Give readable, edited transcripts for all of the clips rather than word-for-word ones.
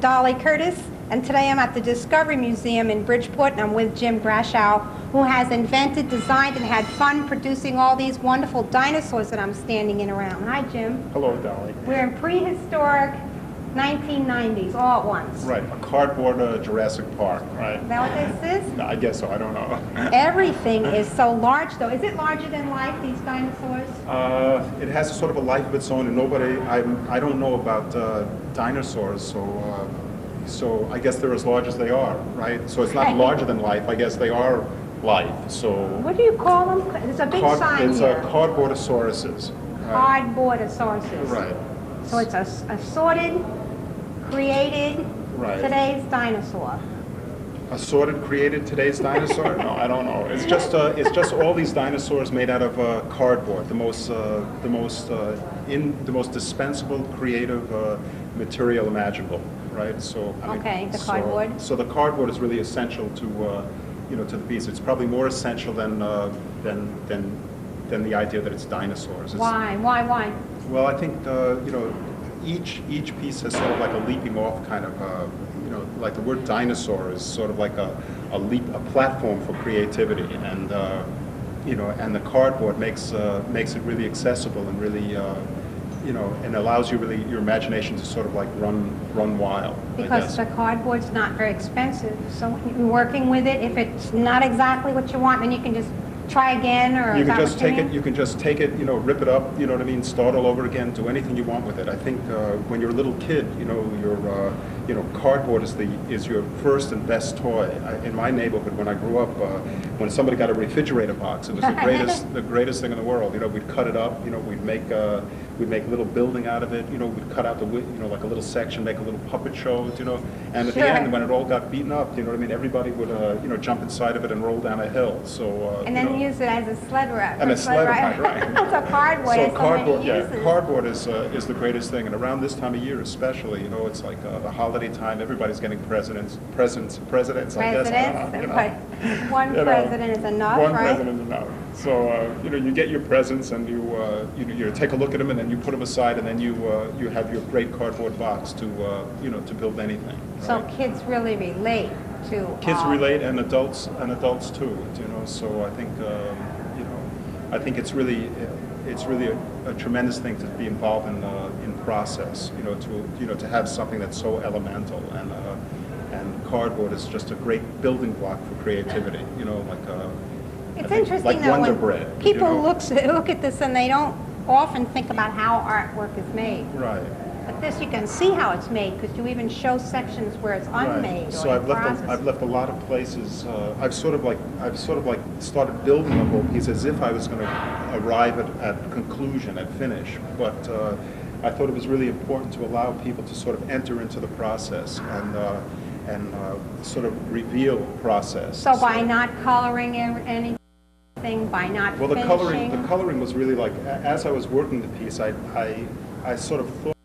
Dolly Curtis, and today I'm at the Discovery Museum in Bridgeport, and I'm with Jim Grashow, who has invented, designed, and had fun producing all these wonderful dinosaurs that I'm standing in around. Hi, Jim. Hello, Dolly. We're in prehistoric 1990s, all at once. Right, a cardboard Jurassic Park, right? Is that what this is? No, I guess so, I don't know. Everything is so large, though. Is it larger than life, these dinosaurs? It has a sort of a life of its own, and I don't know about dinosaurs, so I guess they're as large as they are, right? So it's not larger than life, I guess they are life, so... What do you call them? There's a big sign it's here. It's cardboardosauruses. Cardboardosauruses. Right. So it's assorted, created, today's dinosaur. Assorted, created today's dinosaur? No, I don't know. It's just all these dinosaurs made out of cardboard, the most dispensable, creative material imaginable, right? So I mean, the cardboard. So the cardboard is really essential to to the piece. It's probably more essential than the idea that it's dinosaurs. Why? Well, I think each piece has sort of like a leaping off kind of like the word dinosaur is sort of like a platform for creativity, and and the cardboard makes it really accessible and really and allows you really your imagination to sort of like run wild. Because the cardboard's not very expensive, so when you're working with it, if it's not exactly what you want, then you can just try again, or you can just take it. You can just take it. Rip it up. You know what I mean? Start all over again. Do anything you want with it. I think when you're a little kid, your cardboard is your first and best toy. In my neighborhood, when I grew up, when somebody got a refrigerator box, it was the greatest thing in the world. We'd cut it up. We'd make a little building out of it. We'd cut out like a little section, make a little puppet show. And at the end, when it all got beaten up, everybody would jump inside of it and roll down a hill. So and then use it as a sled ride. And a sled ride, right? So cardboard has so many uses. Cardboard is the greatest thing, and around this time of year especially, it's like the holiday time. Everybody's getting presents. I guess. One president is enough, One right? president is enough. So you get your presents, and you take a look at them, and then you put them aside, and then you have your great cardboard box to to build anything. Right? So kids really relate to kids relate, and adults too. So I think I think it's really a tremendous thing to be involved in process. To have something that's so elemental, and cardboard is just a great building block for creativity. It's interesting like though, Wonder when Bread. People look at this and they don't often think about how artwork is made. Right. But this, you can see how it's made, because you even show sections where it's unmade. Right. So I've left a lot of places. I've sort of like started building the whole piece as if I was going to arrive at conclusion, at finish. But I thought it was really important to allow people to sort of enter into the process and sort of reveal the process. So by not coloring anything, by not finishing? The coloring was really like, as I was working the piece, I sort of thought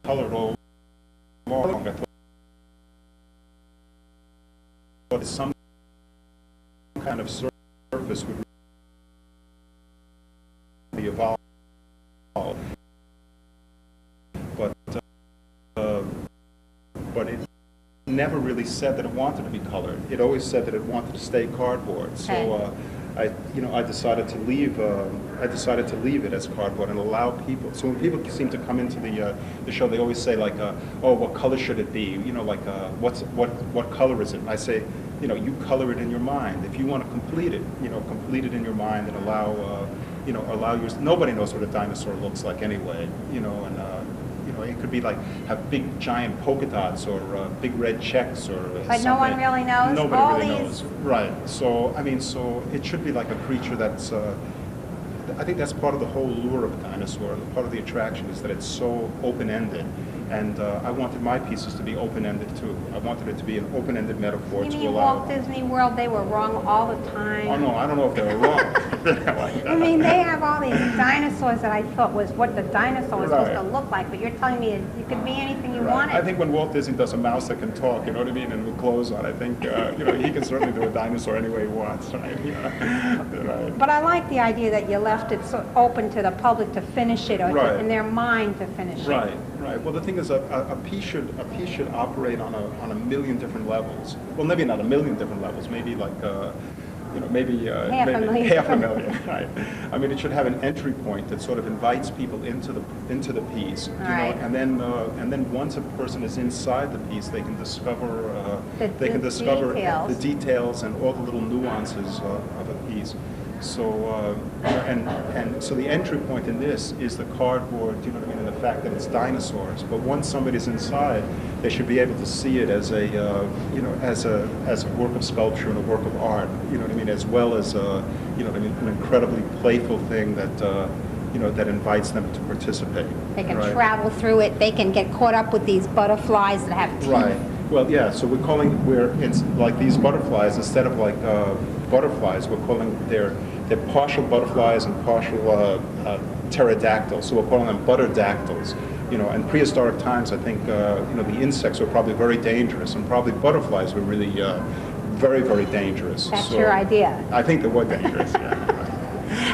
colored all along. I thought some kind of surface would be evolved, but it never really said that it wanted to be colored. It always said that it wanted to stay cardboard. So I decided to leave it as cardboard and allow people. So when people seem to come into the show, they always say like, oh, what color should it be? What color is it? And I say, you color it in your mind. If you want to complete it, complete it in your mind and allow nobody knows what a dinosaur looks like anyway, it could be like have big giant polka dots or big red checks or But something. no one really knows? Nobody really knows. Right. So, so it should be like a creature that's, I think that's part of the whole lure of a dinosaur. Part of the attraction is that it's so open-ended. And I wanted my pieces to be open-ended too. I wanted it to be an open-ended metaphor to allow... Walt Disney World, they were wrong all the time. Oh no, I don't know if they were wrong. I mean, they have all these dinosaurs that I thought was what the dinosaur was supposed to look like, but you're telling me it could be anything you wanted. I think when Walt Disney does a mouse that can talk, you know what I mean, and with clothes on, I think he can certainly do a dinosaur any way he wants, right? Right. But I like the idea that you left it so open to the public to finish it, or in their mind to finish it. Right. Right. Well, the thing is, a piece should operate on a million different levels. Well, maybe not a million different levels. Maybe like maybe half a million. Half a million. Right. I mean, it should have an entry point that sort of invites people into the piece. Right. And then once a person is inside the piece, they can discover the details and all the little nuances of a piece. So and so the entry point in this is the cardboard, you know what I mean, and the fact that it's dinosaurs. But once somebody's inside, they should be able to see it as a as a work of sculpture and a work of art, you know what I mean, as well as you know what I mean, an incredibly playful thing that that invites them to participate. They can travel through it. They can get caught up with these butterflies that have teeth. Right. Well, yeah. So we're it's like these butterflies, instead of like butterflies, we're calling they're partial butterflies and partial pterodactyls. So we're calling them butterdactyls. You know, in prehistoric times, I think the insects were probably very dangerous, and probably butterflies were really very, very dangerous. That's your idea. I think they were dangerous. Yeah.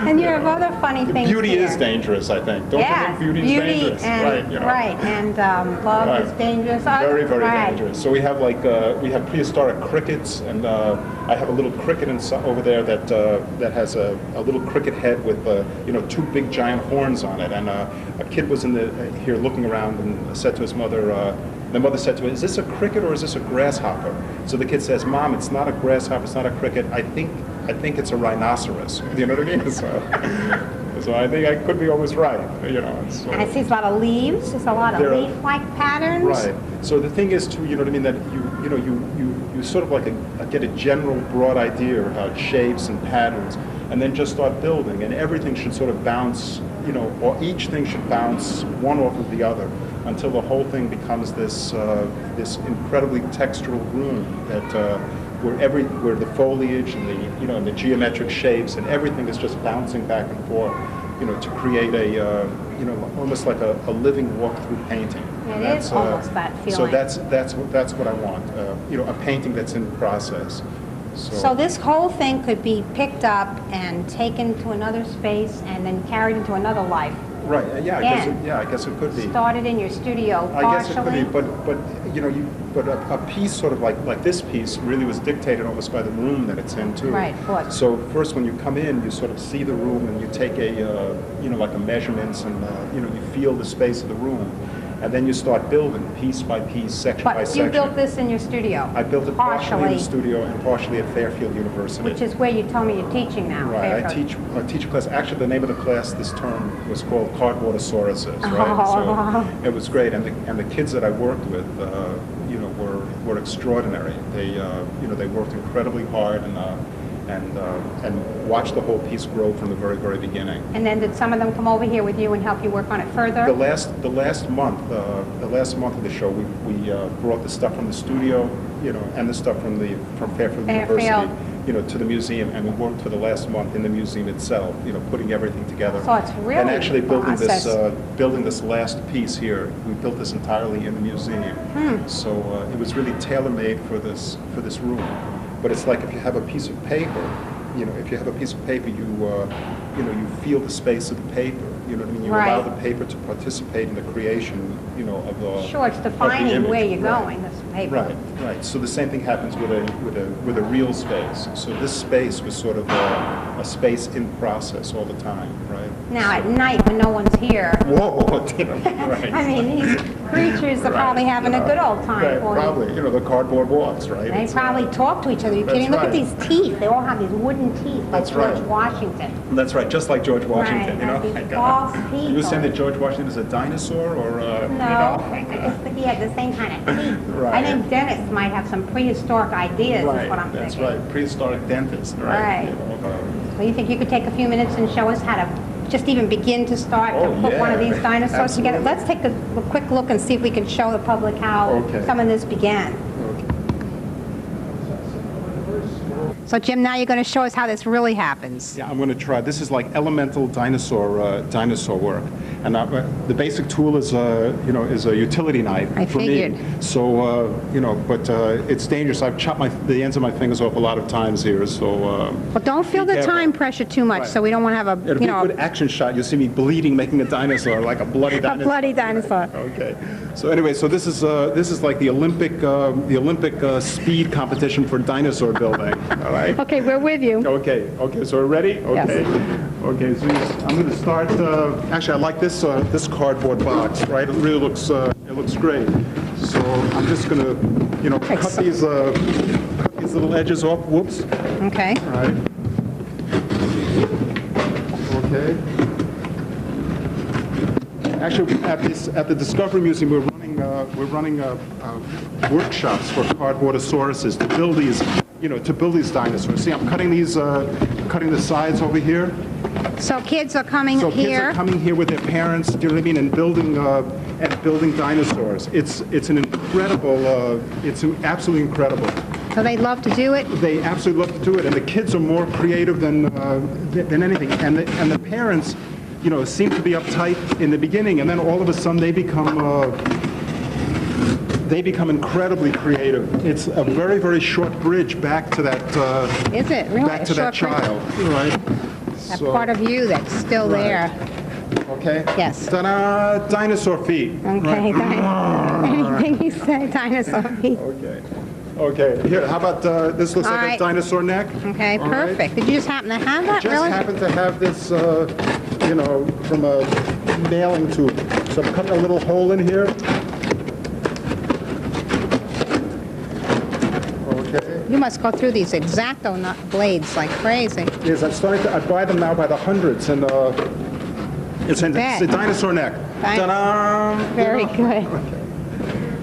And you have other funny things Beauty here. is dangerous, I think. Don't you think beauty is dangerous? And, right, and love is dangerous. Very, very dangerous. So we have we have prehistoric crickets, and I have a little cricket over there that has a little cricket head with two big giant horns on it. And a kid was here looking around and said to his mother. The mother said to him, "Is this a cricket or is this a grasshopper?" So the kid says, "Mom, it's not a grasshopper, it's not a cricket. I think it's a rhinoceros." You know what I mean? So I think I could be always right. You know. So and I see a lot of leaves. There's a lot of leaf-like patterns. Right. So the thing is, too, you know what I mean, that you sort of like get a general broad idea about shapes and patterns, and then just start building, and everything should sort of bounce, or each thing should bounce one off of the other, until the whole thing becomes this incredibly textural room that where the foliage and the geometric shapes and everything is just bouncing back and forth, to create almost like a living walk-through painting. It is almost that feeling. So that's what I want. A painting that's in process. So this whole thing could be picked up and taken to another space and then carried into another life. Right. Yeah. I guess it could be. Started in your studio partially. I guess it could be, but a piece sort of like this piece really was dictated almost by the room that it's in too. Right. Of course. So first, when you come in, you sort of see the room and you take like a measurements and you feel the space of the room. And then you start building piece by piece, section by section. But you built this in your studio? I built it partially in the studio and partially at Fairfield University. Which is where you told me you're teaching now. Right, I teach a class. Actually, the name of the class this term was called Cardboardasauruses, right? So it was great, and the kids that I worked with, were extraordinary. They worked incredibly hard and watched the whole piece grow from the very, very beginning. And then did some of them come over here with you and help you work on it further? The last month of the show, we brought the stuff from the studio, and the stuff from Fairfield University, to the museum, and we worked for the last month in the museum itself, putting everything together. So it's really and actually building this last piece here. We built this entirely in the museum. So it was really tailor-made for this room. But it's like if you have a piece of paper, you feel the space of the paper. You know what I mean? You allow the paper to participate in the creation, of the Sure, it's defining where you're going. This paper. Right. So the same thing happens with a real space. So this space was sort of a space in process all the time, right? Now at night when no one's here. Whoa! Right. I mean, these creatures are probably having a good old time. Right, probably. The cardboard walks, right? They probably talk to each other. Are you kidding? Look at these teeth. They all have these wooden teeth, like George Washington. That's right, just like George Washington. These false teeth. You saying that George Washington is a dinosaur, or no? He had the same kind of teeth. Right. I think dentists might have some prehistoric ideas. Right. Is what I'm That's thinking. right, prehistoric dentist. Right. So you think you could take a few minutes and show us how to just even begin to start to put one of these dinosaurs together? Let's take a quick look and see if we can show the public how some of this began. So Jim, now you're going to show us how this really happens. Yeah, I'm going to try. This is like elemental dinosaur work, and the basic tool is is a utility knife I for figured. me. So but it's dangerous. I've chopped the ends of my fingers off a lot of times here. So Well, don't feel be the careful. time pressure too much, Right. so we don't want to have a It'll be a good action shot. You'll see me bleeding, making a dinosaur, like a bloody a dinosaur. bloody dinosaur. Okay. So anyway, so this is like the Olympic speed competition for dinosaur building. All right. Okay, we're with you. Okay. So we're ready. Okay. Yes. Okay. So I'm going to start. Actually, I like this cardboard box. Right. It really looks great. So I'm just going to cut these little edges off. Whoops. Okay. All right. Okay. Actually, at the Discovery Museum, we're running workshops for cardboardosauruses to build these dinosaurs. See, I'm cutting the sides over here. So kids are coming So here. kids are coming here with their parents. Do you know what I mean? And building dinosaurs. It's absolutely incredible. So they love to do it. They absolutely love to do it, and the kids are more creative than anything. And the parents, seem to be uptight in the beginning, and then all of a sudden they become incredibly creative. It's a very, very short bridge back to that. Is it really? Back to that child, right? That part of you that's still there. Okay. Yes. Ta-da! Dinosaur feet. Okay. Right. Anything you say, dinosaur feet. Okay. Here, how about this? Looks All like right. a dinosaur neck. Okay, All right. perfect. Did you just happen to have that, Just really? happen to have this, from a nailing tool. So I'm cutting a little hole in here. Okay. You must go through these X-Acto blades like crazy. Yes, I buy them now by the hundreds, and it's a dinosaur neck. Ta-da! Very good.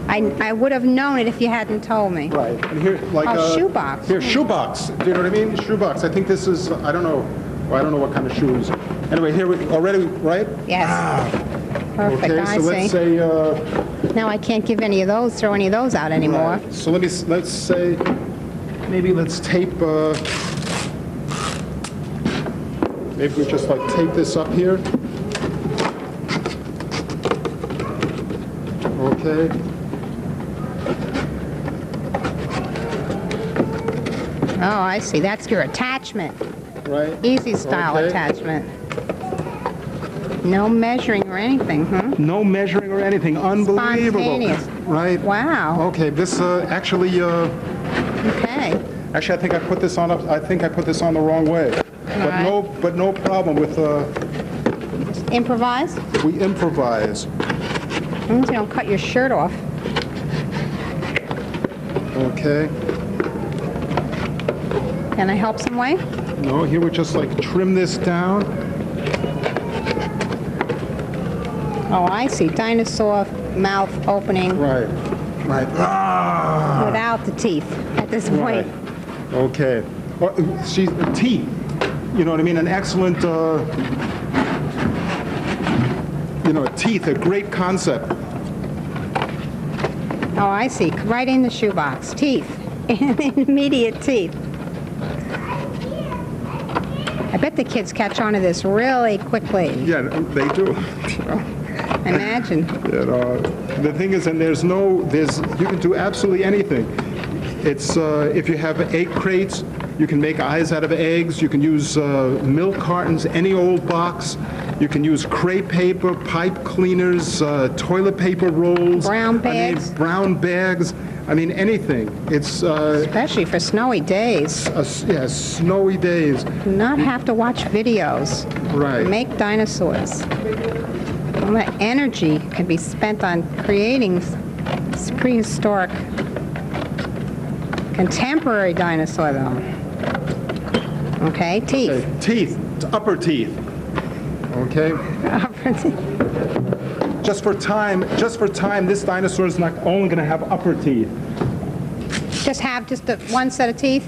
I would have known it if you hadn't told me. Right. And here, like shoebox. Here, shoebox. Do you know what I mean? Shoebox. I think this is. I don't know. Well, I don't know what kind of shoes. Anyway, here we already right. Yes. Perfect. Okay. I So let's see. say. Now I can't give any of those, throw any of those out anymore. Right. So let's say. Maybe let's tape. Maybe we just like tape this up here. Okay. Oh, I see. That's your attachment. Right. Easy style Okay. attachment. No measuring or anything, huh? No measuring or anything. Unbelievable. Spontaneous. Right. Wow. Okay. This actually. Okay. Actually, I think I put this on. I think I put this on the wrong way. But right. no problem with. Improvise? We improvise. As long as you don't cut your shirt off. Okay. Can I help some way? No, here we just like trim this down. Oh, I see. Dinosaur mouth opening Right. Right. Ah! without the teeth at this point. Right. Okay. She's teeth. You know what I mean? An excellent. Teeth. A great concept. Oh, I see. Right in the shoebox. Teeth. Immediate teeth. I bet the kids catch on to this really quickly. Yeah, they do. Imagine. The thing is, and you can do absolutely anything. It's if you have egg crates, you can make eyes out of eggs. You can use milk cartons, any old box. You can use crepe paper, pipe cleaners, toilet paper rolls. Brown bags. Brown bags. I mean, anything. It's Especially for snowy days. Snowy days. Do not have to watch videos. Right. Make dinosaurs. All that energy can be spent on creating prehistoric, contemporary dinosaur, though. Okay, teeth. Okay, teeth. Upper teeth. Okay. Just for time, this dinosaur is not only going to have upper teeth. Just have one set of teeth?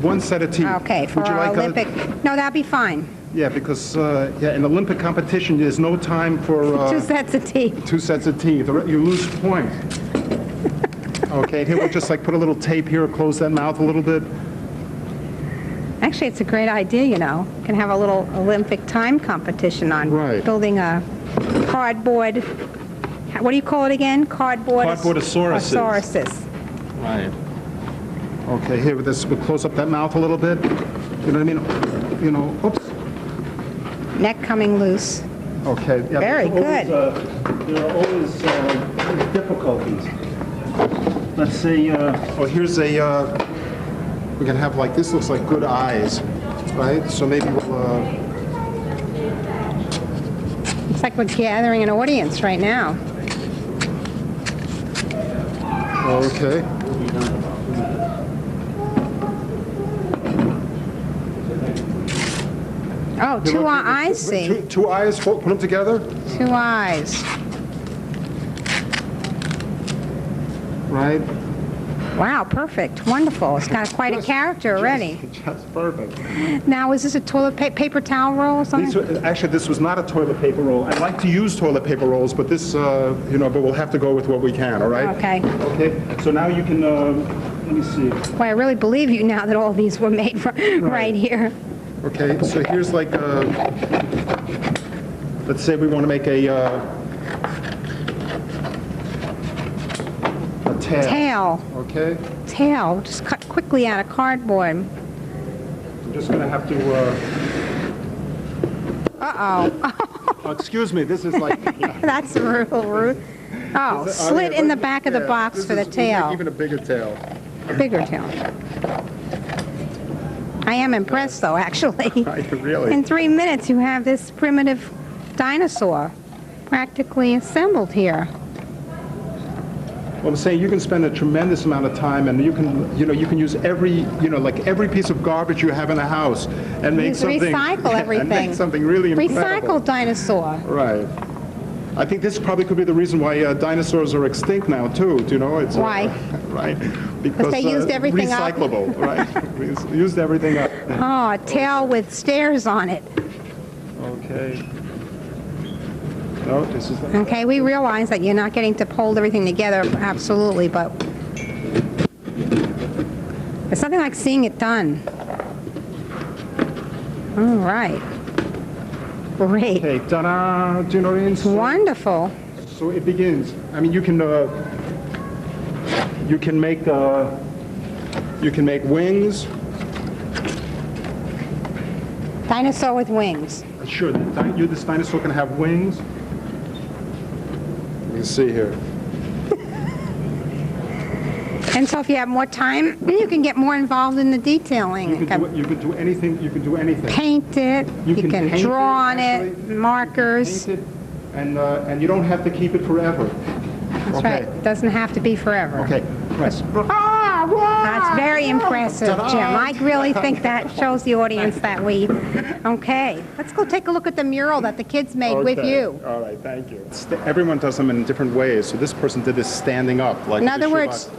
One set of teeth. Okay, for Would you our like Olympic. No, that'd be fine. Yeah, because in Olympic competition, there's no time for 2 sets of teeth. 2 sets of teeth. You lose points. Okay, here we'll just like put a little tape here, close that mouth a little bit. Actually, it's a great idea, you know. You can have a little Olympic time competition on building a cardboard, what do you call it again? Cardboardosauruses. Right. Okay, here, we'll close up that mouth a little bit. You know what I mean? You know, oops. Neck coming loose. Okay. Yeah, very good. There are always difficulties. Let's say, here's a, we can have like, this looks like good eyes, right? So maybe we'll, It's like we're gathering an audience right now. okay. Oh, two eyes, see? Two eyes, put them together? Two eyes. Right? Wow, perfect. Wonderful. It's got quite a character already. Just perfect. Now, is this a toilet paper towel roll or something? Actually, this was not a toilet paper roll. I like to use toilet paper rolls, but this, you know, but we'll have to go with what we can, all right? Okay. Okay, so now you can, let me see. Well, I really believe you now that all these were made right here. Okay, so here's like, let's say we want to make a tail. Tail. Okay? Tail. Just cut quickly out of cardboard. I'm just going to have to, Uh-oh. oh, excuse me, this is like... That's real rude. Oh, slit in the back of the box for the tail. Even a bigger tail. Bigger tail. I am impressed, though, actually. Really? In 3 minutes, you have this primitive dinosaur practically assembled here. Well, I'm saying you can spend a tremendous amount of time, and you can, you know, you can use every, you know, like every piece of garbage you have in the house, and make something. Recycle everything. And make something really incredible. Recycled dinosaur. Right. I think this probably could be the reason why dinosaurs are extinct now too. Do you know? It's why? Right. Because they used everything recyclable, right? Used everything up. Oh, a tail with stairs on it. Okay. No, this is. Okay, we realize that you're not getting to hold everything together, absolutely, but it's something like seeing it done. All right. Great. Okay, ta-da! Do you know what I mean? Wonderful. So it begins. I mean, you can make wings. Dinosaur with wings. Sure, this dinosaur can have wings. You can see here. And so if you have more time, you can get more involved in the detailing. You could do anything. You can do anything. Paint it. You can paint draw on actually. it. Markers. Paint it, and you don't have to keep it forever. That's right. It doesn't have to be forever. Okay. Right. That's very impressive, Jim. I really think that shows the audience that we... Okay. Let's go take a look at the mural that the kids made with you. All right, thank you. Everyone does them in different ways. So this person did this standing up. Like in other words,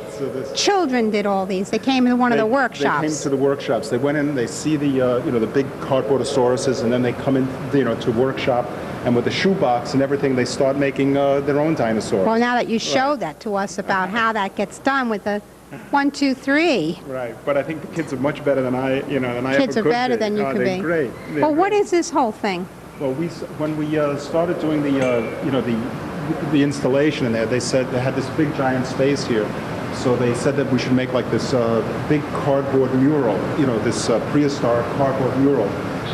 children did all these. They came to one of the workshops. They came to the workshops. They went in, they see the, you know, the big cardboardosauruses, and then they come in, you know, to workshop. And with the shoebox and everything, they start making their own dinosaurs. Well, now that you showed that to us about how that gets done with the 1, 2, 3. Right, but I think the kids are much better than I, you know, than I ever could be. Kids are better than you could be. Great. Well, what is this whole thing? Well, when we started doing the, you know, the installation in there, they said they had this big giant space here. So they said that we should make like this big cardboard mural, you know, this prehistoric cardboard mural,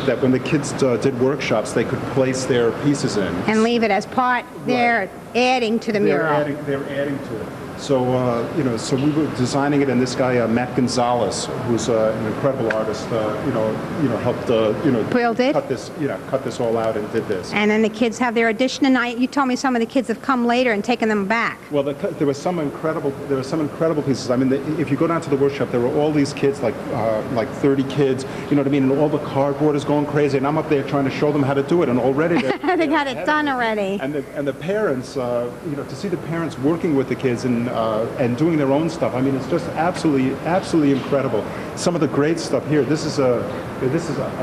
that when the kids did workshops, they could place their pieces in. And leave it as part, they're adding to the mural. They're adding to it. So, you know, so we were designing it, and this guy, Matt Gonzalez, who's an incredible artist, you know, helped, you know, Build it? cut this all out and did this. And then the kids have their addition, and you told me some of the kids have come later and taken them back. Well, there were some incredible pieces. I mean, if you go down to the workshop, there were all these kids, like 30 kids, you know what I mean, and all the cardboard is going crazy, and I'm up there trying to show them how to do it, and already they got it done already. And the parents, you know, to see the parents working with the kids and doing their own stuff. I mean, it's just absolutely incredible. Some of the great stuff here. This is I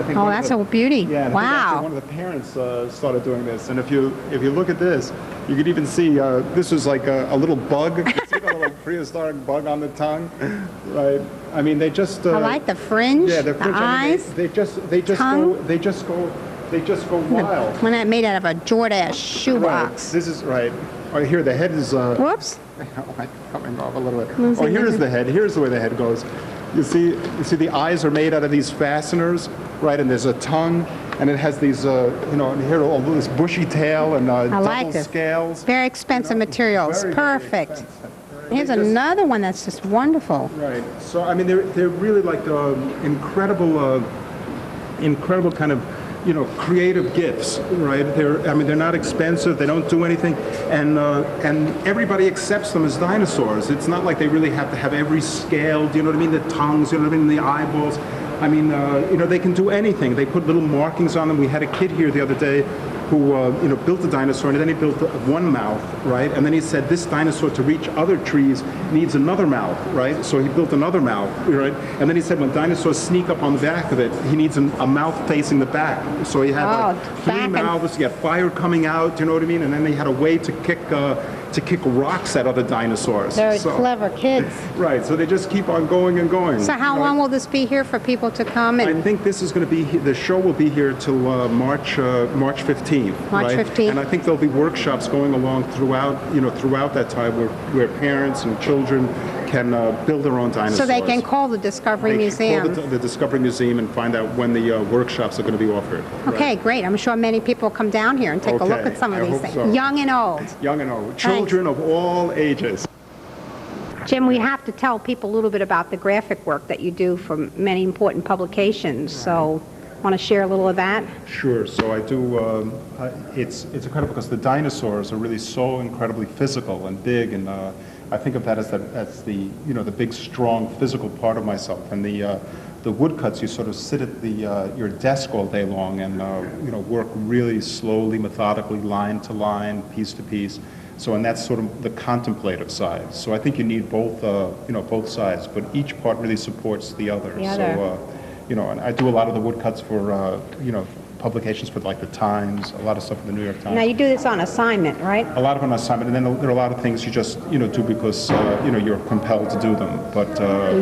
think. Oh, that's a beauty. Yeah. And wow. One of the parents started doing this, and if you look at this, you could even see this was like a little bug. You see the little prehistoric bug on the tongue, right? I mean, they just. I like the fringe, yeah, the fringe. eyes. I mean, they just go wild. When I made out of a Jordache shoebox. Right. This is right. Oh, here the head is. Whoops. Coming off a little bit. Oh, here's the head. Here's the way the head goes. You see the eyes are made out of these fasteners, right? And there's a tongue, and it has these, you know, and here all this bushy tail and double scales. Very expensive materials. Very, perfect. Very expensive. Here's another one that's just wonderful. Right. So I mean, they're really like incredible kind of, you know, creative gifts, right? They're not expensive. They don't do anything, and everybody accepts them as dinosaurs. It's not like they really have to have every scale. Do you know what I mean? The tongues, you know what I mean? The eyeballs. I mean, you know, they can do anything. They put little markings on them. We had a kid here the other day who, you know, built a dinosaur, and then he built one mouth, right? And then he said this dinosaur, to reach other trees, needs another mouth, right? So he built another mouth, right? And then he said when dinosaurs sneak up on the back of it, he needs a mouth facing the back. So he had like 3 mouths, he had fire coming out, you know what I mean? And then he had a way to kick rocks at other dinosaurs. They're clever kids. Right, so they just keep on going and going. So how long will this be here for people to come? And I think this is going to be, the show will be here till March 15th. March right? 15th. And I think there'll be workshops going along throughout that time where parents and children can build their own dinosaurs. so they can call the Discovery Museum. Call the Discovery Museum and find out when the workshops are going to be offered. Okay, great. I'm sure many people come down here and take a look Okay, at some of I these hope things. so. Young and old. Young and old. Children of all ages. Jim, we have to tell people a little bit about the graphic work that you do for many important publications. So, want to share a little of that? Sure. So I do. It's incredible because the dinosaurs are really so incredibly physical and big, and I think of that as the the big, strong, physical part of myself. And the woodcuts, you sort of sit at your desk all day long and work really slowly, methodically, line to line, piece to piece. So, and that's sort of the contemplative side. So I think you need both both sides, but each part really supports the other. So. And I do a lot of the woodcuts for, publications for like the Times, a lot of stuff for the New York Times. Now you do this on assignment, right? A lot of on assignment, and then there are a lot of things you just, do because, you're compelled to do them. But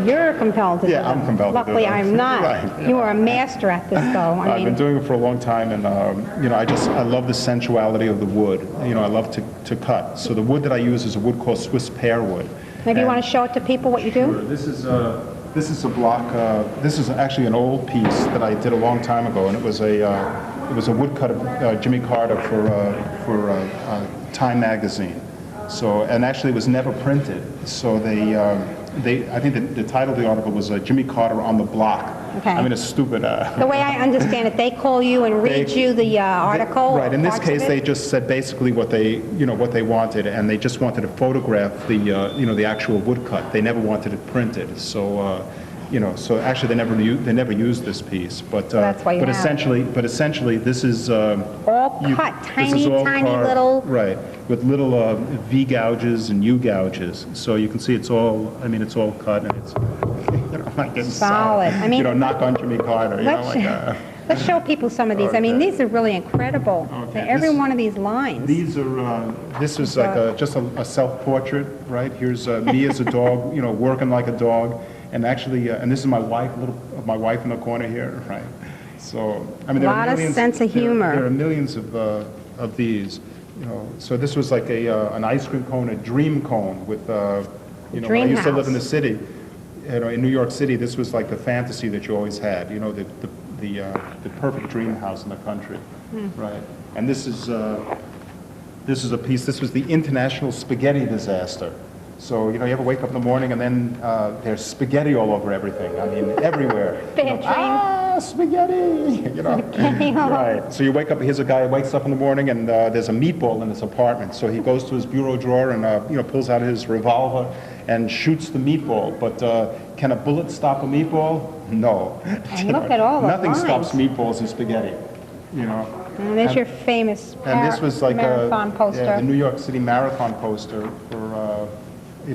you're compelled to do them. Yeah, I'm compelled to do them. Luckily, I'm not. Right. You are a master at this, though. I've been doing it for a long time, and I love the sensuality of the wood. I love to cut. So the wood that I use is a wood called Swiss pear wood. Maybe you want to show it to people what you do? Sure. This is a block. This is actually an old piece that I did a long time ago, and it was a woodcut of Jimmy Carter for Time magazine. So, and actually, it was never printed. So I think the title of the article was Jimmy Carter on the Block. Okay. I mean, it's stupid. The way I understand it, they call you and read you the article. Right. In this case, they just said basically what they wanted, and they just wanted to photograph the actual woodcut. They never wanted it printed. So. So actually they never used this piece, but so that's why you essentially this is all cut, tiny little right with little V gouges and U gouges. So you can see it's all cut and it's like it's solid. I mean, knock on Jimmy Carter. Let's show people some of these. Okay. I mean, these are really incredible. Okay. Every one of these lines. These are. This is like just a self-portrait, right? Here's me as a dog, working like a dog. And actually, and this is my wife, my wife in the corner here, right? So, I mean, there are millions. A lot of sense of humor. There are millions of these, So this was like an ice cream cone, a dream cone with, when I used to live in the city, in New York City. This was like the fantasy that you always had, the perfect dream house in the country, right? And this is a piece. This was the international spaghetti disaster. So, you ever wake up in the morning and then there's spaghetti all over everything. I mean, everywhere. Bad dream. Spaghetti! Right. So you wake up, here's a guy who wakes up in the morning and there's a meatball in his apartment. So he goes to his bureau drawer and, pulls out his revolver and shoots the meatball. But can a bullet stop a meatball? No. And look at all the Nothing lines. stops meatballs in spaghetti, And there's your famous this was like marathon poster. The New York City Marathon poster for,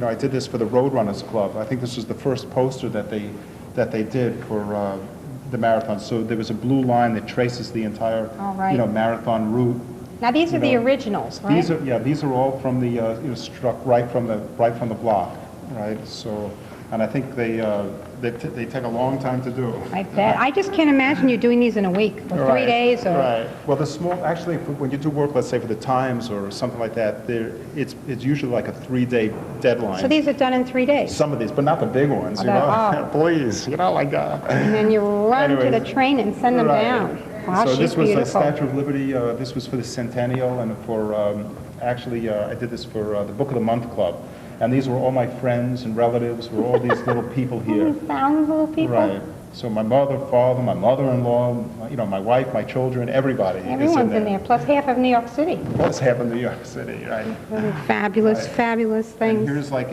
I did this for the Roadrunners Club. I think this was the first poster that they did for the marathon. So there was a blue line that traces the entire, marathon route. Now these are the originals, right? These are all from the, struck right from the block, right? So, And I think they take a long time to do. I bet. I just can't imagine you doing these in a week or 3 days or... Right. Well, the small, actually, when you do work, let's say for the Times or something like that, it's usually like a 3-day deadline. So these are done in 3 days? Some of these, but not the big ones, you know? Please, you know, like that. And then you run to the train and send them down. Wow, so this was beautiful. a Statue of Liberty. This was for the centennial, and for actually I did this for the Book of the Month Club, and these were all my friends and relatives. Were all these little people here. Thousands of little people. Right. So my mother, father, my mother-in-law, you know, my wife, my children, everybody. Everyone's in there. Plus half of New York City. Plus half of New York City, right? Really fabulous, fabulous things. And here's like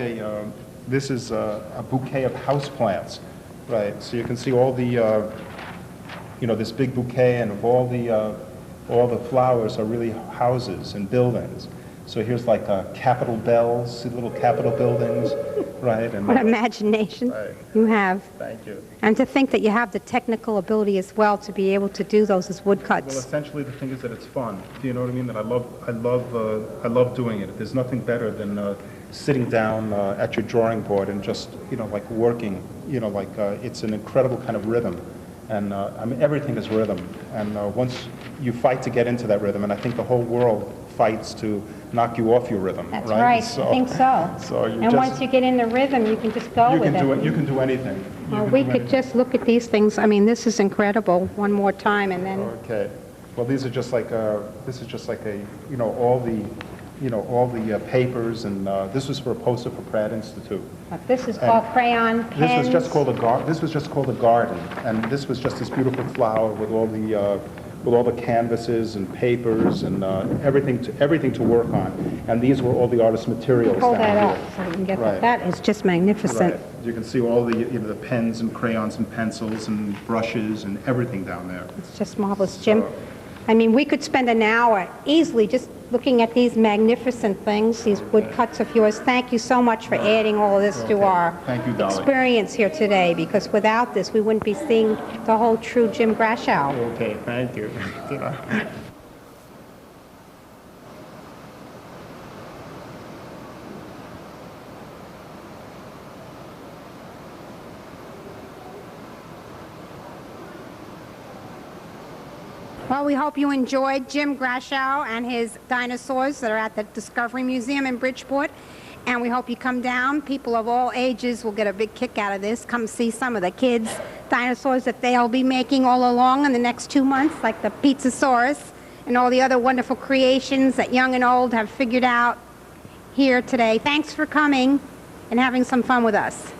this is a bouquet of houseplants, right? So you can see all the, you know, this big bouquet, and of all the flowers are really houses and buildings. So here's like Capitol bells, see little Capitol buildings, right? And what imagination you have. Thank you. And to think that you have the technical ability as well to be able to do those as woodcuts. Well, essentially the thing is that it's fun. Do you know what I mean? That I love doing it. There's nothing better than sitting down at your drawing board and just, you know, like working. You know, like it's an incredible kind of rhythm. And I mean, everything is rhythm. And once you fight to get into that rhythm, and I think the whole world fights to knock you off your rhythm. That's right. So, I think so. So you and once you get in the rhythm, you can just go with it. You can do anything. Well, we could just look at these things. I mean, this is incredible. One more time, and then. Okay. Well, these are just like this is just like a, you know, all the papers, and this was for a poster for Pratt Institute. But this is called crayon pens. This was just called a garden, and this was just this beautiful flower with all the canvases and papers and everything to work on. And these were all the artist materials. Hold that down up here. so we can get that is just magnificent. Right. You can see all the, you know, the pens and crayons and pencils and brushes and everything down there. It's just marvelous, Jim. I mean, we could spend an hour easily just looking at these magnificent things, these woodcuts of yours. Thank you so much for adding all of this to our experience here today, because without this, we wouldn't be seeing the whole true Jim Grashow. Okay, thank you. Well, we hope you enjoyed Jim Grashow and his dinosaurs that are at the Discovery Museum in Bridgeport. And we hope you come down. People of all ages will get a big kick out of this. Come see some of the kids' dinosaurs that they'll be making all along in the next 2 months, like the Pizzasaurus and all the other wonderful creations that young and old have figured out here today. Thanks for coming and having some fun with us.